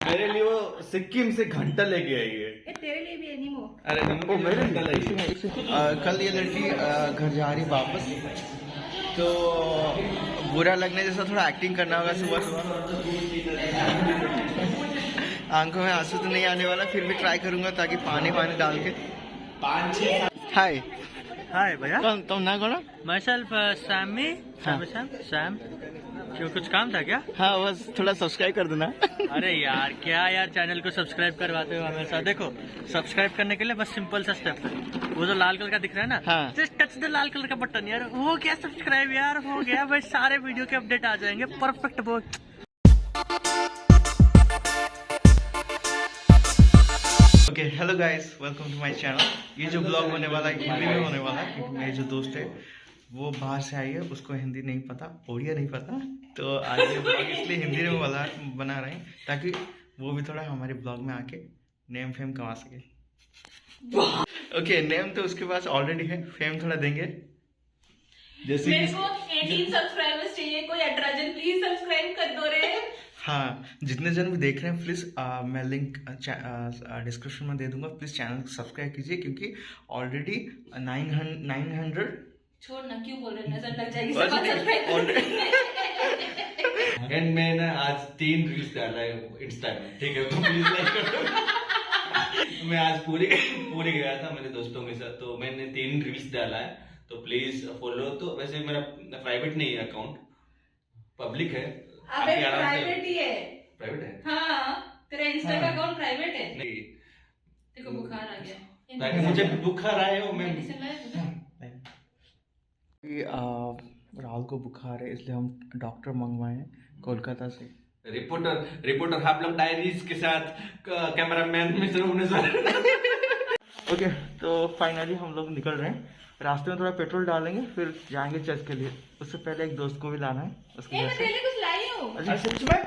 मेरे लिए वो सिक्किम से घंटा लेके आई है। तेरे लिए भी है नीमो। अरे नीमो मेरे घंटा लाई। कल ये लड़की घर जा रही वापस, तो बुरा लगने जैसा थोड़ा एक्टिंग करना होगा सुबह सुबह। आंखों में आंसू तो नहीं आने वाला, फिर भी ट्राई करूंगा ताकि पानी डाल के। हाय हाय भैया, तुम ना करो। myself Sammy, Sam। क्यों कुछ काम था क्या? हाँ बस थोड़ा सब्सक्राइब कर देना। अरे यार क्या यार, चैनल को सब्सक्राइब करवाते हो हमेशा। देखो सब्सक्राइब करने के लिए बस सिंपल सा स्टेप है, वो जो लाल कलर का दिख रहा है ना, हाँ। Just touch the Lal colour का बटन यार, हो गया सब्सक्राइब यार, हो गया भाई। सारे वीडियो के अपडेट आ जाएंगे परफेक्ट बहुत। Okay hello guys, welcome to my channel. ये जो ब्लॉग होने वाला है हिंदी में होने वाला है, क्योंकि मेरी जो दोस्त है वो बाहर से आई है, उसको हिंदी नहीं पता, ओडिया नहीं पता, तो आज ये ब्लॉग इसलिए हिंदी में बना रहे हैं ताकि वो भी थोड़ा हमारे ब्लॉग में आके नेम फेम कमा सके। ओके नेम तो उसके पास ऑलरेडी है, फेम थोड़ा देंगे। जैसे मेरे को 18 सब्सक्राइबर्स चाहिए, कोई 18 जन प्लीज सब्सक्राइब कर दो रे। हाँ, जितने जन भी देख रहे हैं प्लीज़ मैं लिंक डिस्क्रिप्शन में दे दूंगा, प्लीज़ चैनल को सब्सक्राइब कीजिए, क्योंकि ऑलरेडी 900 छोड़ ना, क्यों बोल रहे हैं, नजर लग जाएगी। सब सब्सक्राइब एंड मैं ना आज 3 रील्स डाला है इंस्टा में, ठीक है, तो प्लीज लाइक कर। मैं आज पूरी गया था मेरे दोस्तों के साथ, तो मैंने 3 रील्स डाला है, तो प्लीज फॉलो। तो वैसे मेरा प्राइवेट नहीं है अकाउंट, पब्लिक है। अबे प्राइवेट ही है। प्राइवेट है? हाँ, तेरा इंस्टा का अकाउंट प्राइवेट है। नहीं, देखो बुखार आ गया, ताकि मुझे बुखार आए हो, मैं मेडिसिन लाया। राहुल को बुखार है, इसलिए हम डॉक्टर मंगवाए हैं कोलकाता से। रिपोर्टर हाफ लव डायरीज के साथ कैमरामैन मिस्टर भुवनेश्वर। ओके तो फाइनली हम लोग निकल रहे हैं। रास्ते में थोड़ा पेट्रोल डालेंगे, फिर जाएंगे चर्च के लिए। उससे पहले एक दोस्त को भी लाना है, उसके मैं घर से। तेरे लिए कुछ लाई हूँ। अच्छा सच में?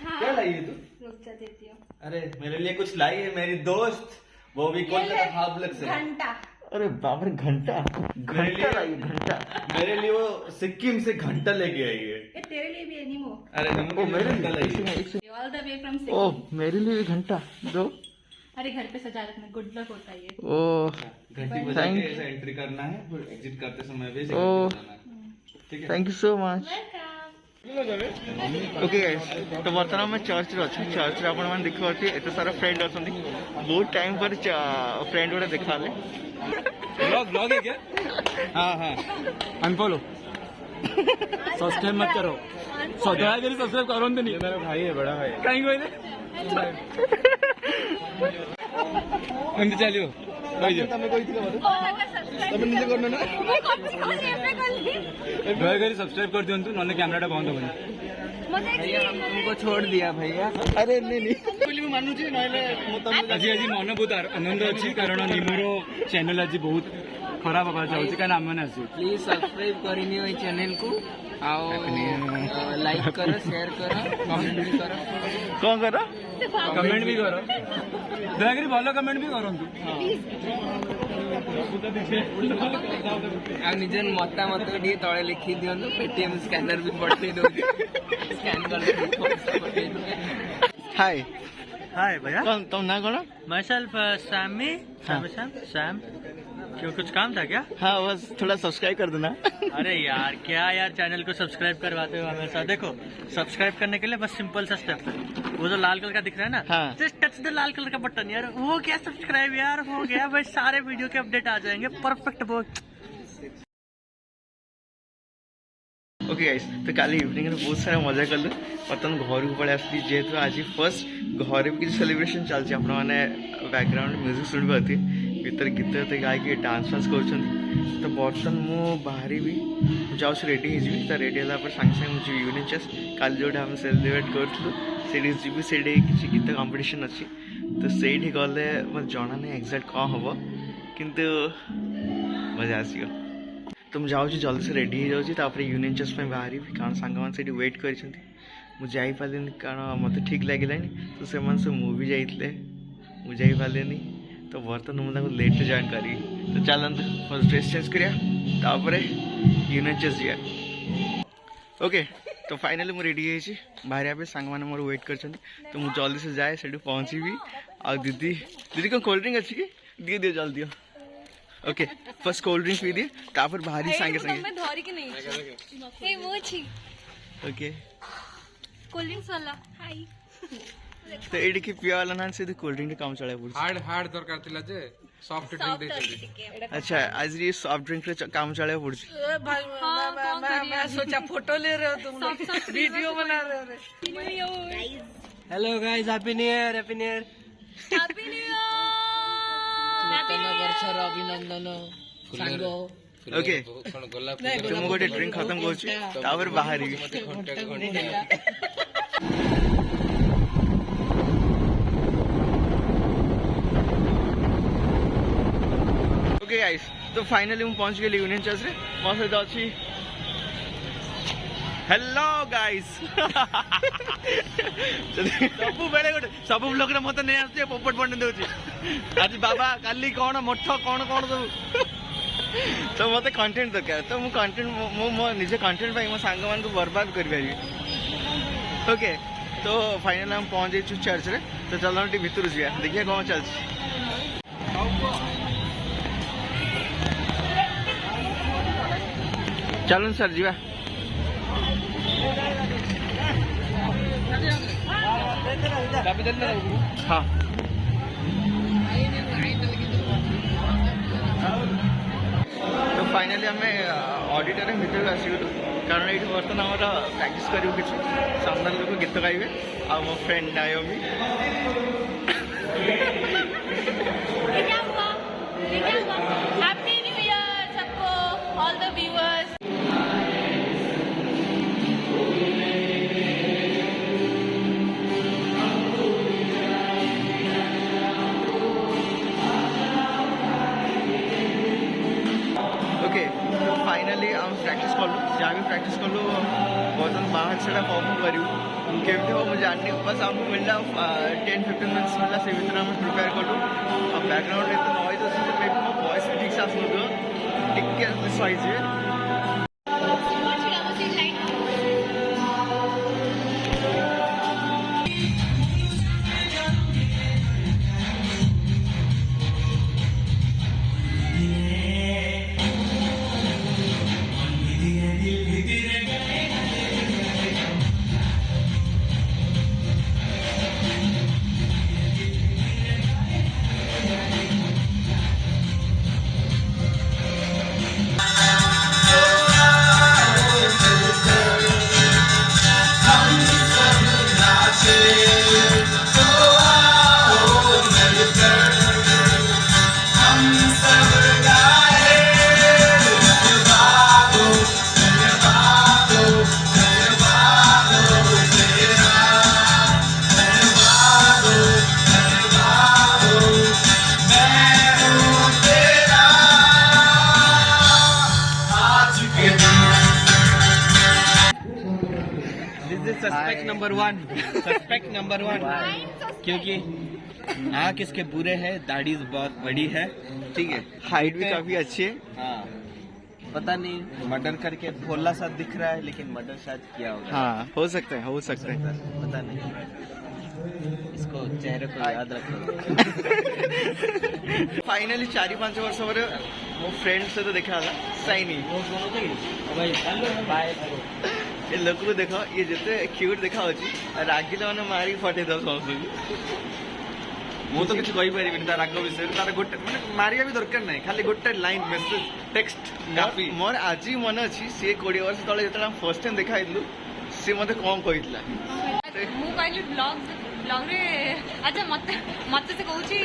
हाँ। क्या लाई है तू? रुक जा, देती हूँ। अरे मेरे लिए कुछ लाई है मेरी दोस्त, वो भी कोलकाता हाफ लव से। घंटा। अरे बाप रे, घंटा लाई, घंटा। मेरे लिए वो सिक्किम से घंटा लेके आई है। ये तेरे लिए भी है नीमो। अरे ओ मेरे लिए ऑल द वे फ्रॉम ओ सिक्किम। मेरे लिए भी घंटा दो। अरे घर पे सजा रखना, गुड लक होता है ये। ओ घंटी बजा के ऐसा एंट्री करना है, फिर एग्जिट करते समय भी ऐसे ओ। करना है। ठीक है, thank you so much. Welcome. Okay guys, तो बर्तमान में चर्च रे अच्छे। चर्च रे आपण माने देखो अच्छे, एते सारा फ्रेंड अछंती, बहुत टाइम पर फ्रेंड गोटे देखा ले। ब्लॉग है क्या? हाँ अनफॉलो सब्सक्राइब मत करो, दया करी सब्सक्राइब करो। नहीं मेरा भाई है, बड़ा भाई कहीं कोई एमती चलियो दया करी सब्सक्राइब कर दिंतु, नॉन कैमरा बंद हो हमको छोड़ दिया भैया। अरे नहीं आज मन बहुत आनंद अच्छी, कारण निमोर चैनल आज बहुत खराब हवा चाहिए, क्या आम मैंने आस प्लीज सब्सक्राइब करनी हो चैनल को, लाइक करो, शेयर करो, कमेंट भी करो। कौन करो? कमेंट भी करो, दयाकरी भल कमेंट भी करूँ। निजर मतामत टे तले लिखी दिंतु, पेटीएम स्कैनर भी पठे दौर स्कैन कर। हाय हाय भैया, तुम ना करो। myself Sammy, Sam। क्यों कुछ काम था क्या? हाँ बस थोड़ा सब्सक्राइब कर देना। अरे यार क्या यार, चैनल को सब्सक्राइब करवाते हो हमेशा। देखो सब्सक्राइब करने के लिए बस सिंपल सा स्टेप है, वो जो लाल कलर का दिख रहा है ना, हाँ। Just touch the Lal colour का बटन यार, हो गया सब्सक्राइब यार, हो गया भाई। सारे वीडियो के अपडेट आ जाएंगे परफेक्ट बहुत। ओके गाइस, तो काली इवनिंग में बहुत सारा मजा कलु। बर्तमान घर को पड़े आसली, जेहेतु आज फर्स्ट घर भी किसी सेलिब्रेशन चलती, आपण मैंने बैकग्राउंड म्यूजिक शुणी पाती, भीतर गीत गीत गायक डांस फांस कर। तो बर्तमान मु बाहरी भी जाऊँ रेडी हो, रेडी है सागे सागे मुझे यूनियन चेस काल जोटा आम सेलिब्रेट करूँ से जी से किसी गीत कंपटीशन अच्छी, तो से गले मत जना नहीं एक्जाक्ट कौन हम, किंतु मजा आसो। तो मुझे जाऊँ जल्दी से रेडी हो जाऊँगी, यूनियन चेस में बाहरी, कारण सांग मैंने वेट कर जापारे, कारण मत ठीक लगे, तो से मुवी जाते मुझे जापारे, तो बर्तमान मुझे लेट जॉइन करी। तो चलते फर्स्ट ड्रेस चेंज करिया, यूनियन चेस जा। ओके तो फाइनली मुझे रेडी है बाहर पे सांग मैंने मोर वेट कर तो मुझे जल्दी से जाए से पहुँची आ दीदी दीदी कौन कोल्ड ड्रिंक अच्छी कि दिए दियो जल्दी दियो okay first cold drink P दिए तापर बाहर ही सांगे सांगे मैं धरी के नहीं ए वो छी ओके कोल्ड ड्रिंक्स वाला हाय तो एडी के पिया वाला ना से कोल्ड ड्रिंक काम चला पड़ी हार्ड हार्ड दरकार थिला जे सॉफ्ट ड्रिंक दे चली अच्छा आज ये सॉफ्ट ड्रिंक रे काम चला पड़ी मैं सोचा फोटो ले रहे हो तुम वीडियो बना रहे हो hello guys happy new year happy new year happy new year नूतन वर्षर अभिनंदन सांगो ओके कोन गोलाप तो मु गोटे ड्रिंक खत्म करछि तापर बाहर ही ओके गाइस तो फाइनली मु पहुंच गेली यूनियन चर्च रे मो सहित अछि हेलो गाइस सबु बेले गोटे सब ब्लॉग रे मते नै आछे पोपट बन देउछि आज बाबा काली कोन मठ कोन कोन सब तो मते कंटेंट दरकार तो मु कंटेंट मो निजे कंटेंट भाई मो सांग मान को बर्बाद कर पारी ओके तो फाइनल हम पहुंच जाइछु चर्च रे तो चलो टी भीतर जिया देखिए कौन चल चलो सर जीवा हाँ तो फाइनली आम ऑडिटोरियम भितर आसगलु कारण ये बर्तमान आम प्राक्ट करूँ कि सामने लोग गीत गाइबे आ मो फ्रेंड नायोमी क्या हुआ हैप्पी न्यू ईयर सबको ऑल द व्यूअर्स ओके तो फाइनली आम प्रैक्टिस कलु जहाँ भी प्रैक्टिस कलु बर्तमान बाहर से परफॉर्म करूँ केमती हो मुझे जाननी बस आमको मिलला 10-15 मिनट्स मिलला से भीतर आम प्रिपेयर कलु और बैकग्राउंड तो नॉइज अच्छे मे भी मो वॉइस भी ठीक से आसुन टिके सही सस्पेक्ट नंबर वन क्योंकि आँख इसके बुरे है दाढ़ी बहुत बड़ी है ठीक है हाइट भी काफी अच्छी है हाँ पता नहीं मर्डर करके भोला सा दिख रहा है लेकिन मर्डर शायद किया होगा हाँ हो सकता है पता नहीं इसको चेहरे को याद रखो फाइनली 4-5 वर्ष पर मो फ्रेंड सहित देखा साइनी ये लोक को देख ये जिते क्यूट देखा रागिले मैंने मारिक फटे दस मु तो किसी कहीपर तार राग विषय तार गोटे मैंने मारिया भी दरकार ना खाली गोटे लाइन मेसेज टेक्स्ट काफी मोर आज मन अच्छी सी 20 वर्ष तले जो फर्स्ट टाइम देखा सी मत कौन कही मु कहली ब्लॉग रे अच्छा मते मते से कहूची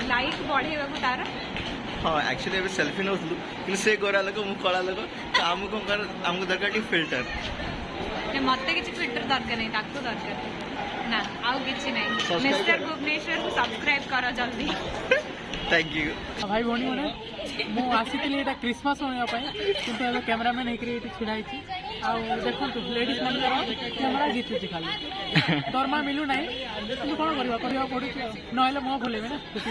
लाइक बढ़ेबा को तार हाँ एक्चुअली अभी सेल्फी नौलु कि से गोरा लोक मु कला लोक आमको दरकार फिल्टर मते किसी फिल्टर दरकार नहीं ताको दरकार ना आउ किछि नहीं मिस्टर भुवनेश्वर को सब्सक्राइब करो जल्दी थैंक यू भाई भौणी मैंने मु आसीली एटा क्रिसमस होने किंतु कैमरामैन होकर ये छिड़ा देखो लेडीज मान कैमेरा जीतुची खाली दरमा मिलू ना कि कौन करवा पड़ू ना मुह खोल ना खुशी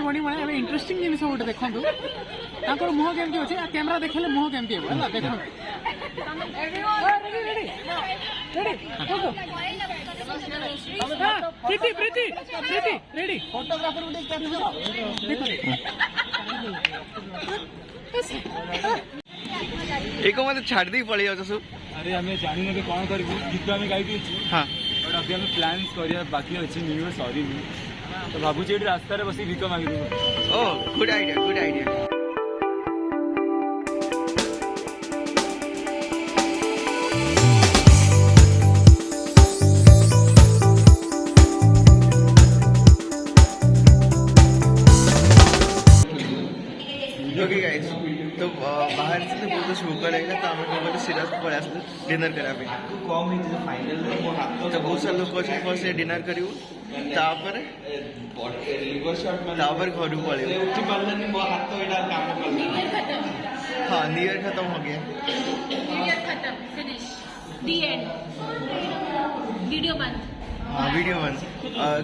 भौणी मैंने इंटरेस्टिंग जिन गोटे देखूँ मुह केमती अच्छे कैमेरा देखले मुह केमती है देखो रेडी प्रीति प्रीति प्रीति रेडी फोटोग्राफर को देख एक मत छाड़ दी पड़ी जाओ सब अरे हमें जानी ना कौन कर गीत आम गाई हाँ बट अभी हमें प्लान कर बाकी अच्छे न्यू इयर सॉरी तो भावुँ ये रास्तार बस भिक मांगी ओ good idea good idea okay guys तो बाहर से तो बहुत भूख लगेगा तो आम कौन सीधा पड़े आसलु डिनर कराया कम है फाइनल मो हाथ तो बहुत सारा लोक अच्छे फर्स्ट डिनर करूँ तापर लिवर शॉट तापर घर पड़े उठी पारलानी मो हाथ एटा काम करला हाँ न्यू ईयर खत्म हो गया न्यू ईयर खत्म फिनिश दी एंड वीडियो बंद हाँ वीडियो बंद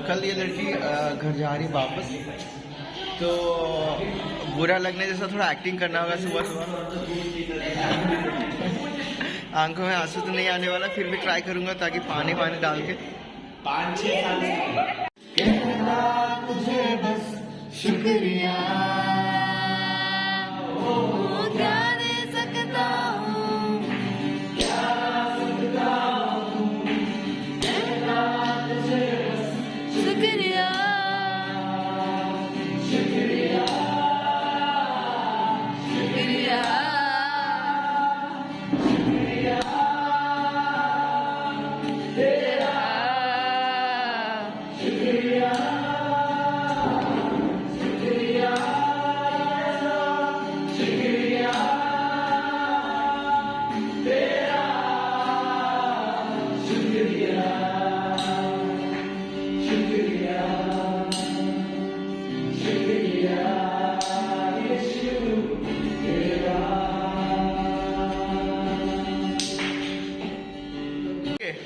कल ये लड़की घर जा रही वापस तो बुरा लगने जैसा थोड़ा एक्टिंग करना होगा सुबह सुबह आंखों में आंसू तो नहीं आने वाला फिर भी ट्राई करूंगा ताकि पानी पानी डाल के 5-6 साल से तुझे बस शुक्रिया क्या दे सकता हूँ शुक्रिया शुक्रिया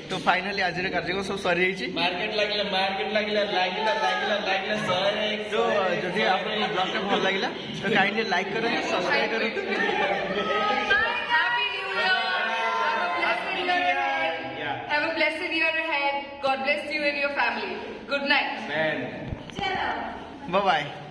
तो फाइनली आज कार्यक्रम सब सरी मार्केट लागिला सर तो जदि आप ब्लॉग टा भल लगे तो काइंडली लाइक करो सब्सक्राइब करो Have a blessed year ahead. God bless you and your family. Good night. Bye bye